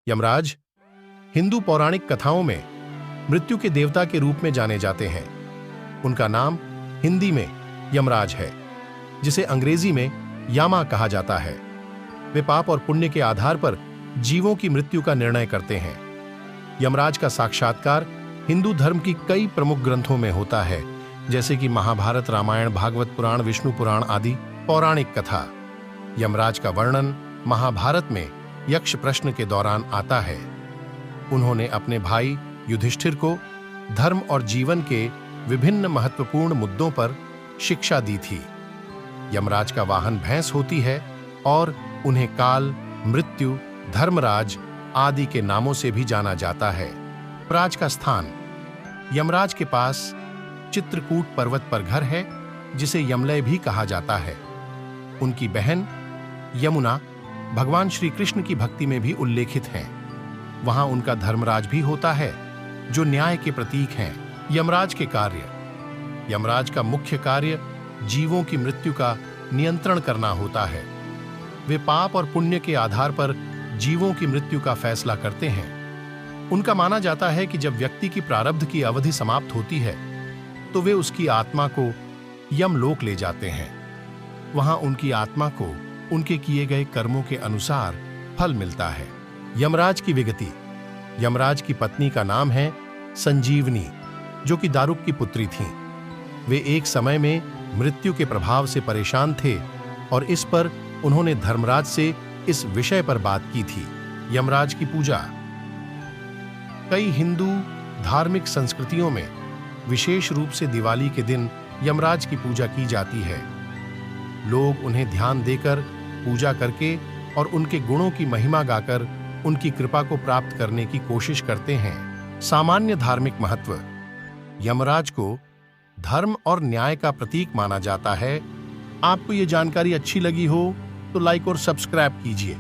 यमराज हिंदू पौराणिक कथाओं में मृत्यु के देवता के रूप में जाने जाते हैं। उनका नाम हिंदी में यमराज है, जिसे अंग्रेजी में यामा कहा जाता है। वे पाप और पुण्य के आधार पर जीवों की मृत्यु का निर्णय करते हैं। यमराज का साक्षात्कार हिंदू धर्म की कई प्रमुख ग्रंथों में होता है, जैसे कि महाभारत, रामायण, भागवत पुराण, विष्णु पुराण आदि पौराणिक कथा। यमराज का वर्णन महाभारत में यक्ष प्रश्न के दौरान आता है। उन्होंने अपने भाई युधिष्ठिर को धर्म और जीवन के विभिन्न महत्वपूर्ण मुद्दों पर शिक्षा दी थी। यमराज का वाहन भैंस होती है और उन्हें काल, मृत्यु, धर्मराज आदि के नामों से भी जाना जाता है। यमराज का स्थान। यमराज के पास चित्रकूट पर्वत पर घर है, जिसे यमलय भी कहा जाता है। उनकी बहन यमुना भगवान श्री कृष्ण की भक्ति में भी उल्लेखित हैं। वहां उनका धर्मराज भी होता है, जो न्याय के प्रतीक हैं। यमराज के कार्य। यमराज का मुख्य कार्य जीवों की मृत्यु का नियंत्रण करना होता है। वे पाप और पुण्य के आधार पर जीवों की मृत्यु का फैसला करते हैं। उनका माना जाता है कि जब व्यक्ति की प्रारब्ध की अवधि समाप्त होती है, तो वे उसकी आत्मा को यमलोक ले जाते हैं। वहां उनकी आत्मा को उनके किए गए कर्मों के अनुसार फल मिलता है। यमराज की विगति। यमराज की पत्नी का नाम है संजीवनी, जो कि दारुक की पुत्री थीं। वे एक समय में मृत्यु के प्रभाव से परेशान थे और इस पर उन्होंने धर्मराज से इस विषय पर बात की थी। यमराज की पूजा। कई हिंदू धार्मिक संस्कृतियों में विशेष रूप से दिवाली के दिन यमराज की पूजा की जाती है। लोग उन्हें ध्यान देकर, पूजा करके और उनके गुणों की महिमा गाकर उनकी कृपा को प्राप्त करने की कोशिश करते हैं। सामान्य धार्मिक महत्व। यमराज को धर्म और न्याय का प्रतीक माना जाता है। आपको ये जानकारी अच्छी लगी हो तो लाइक और सब्सक्राइब कीजिए।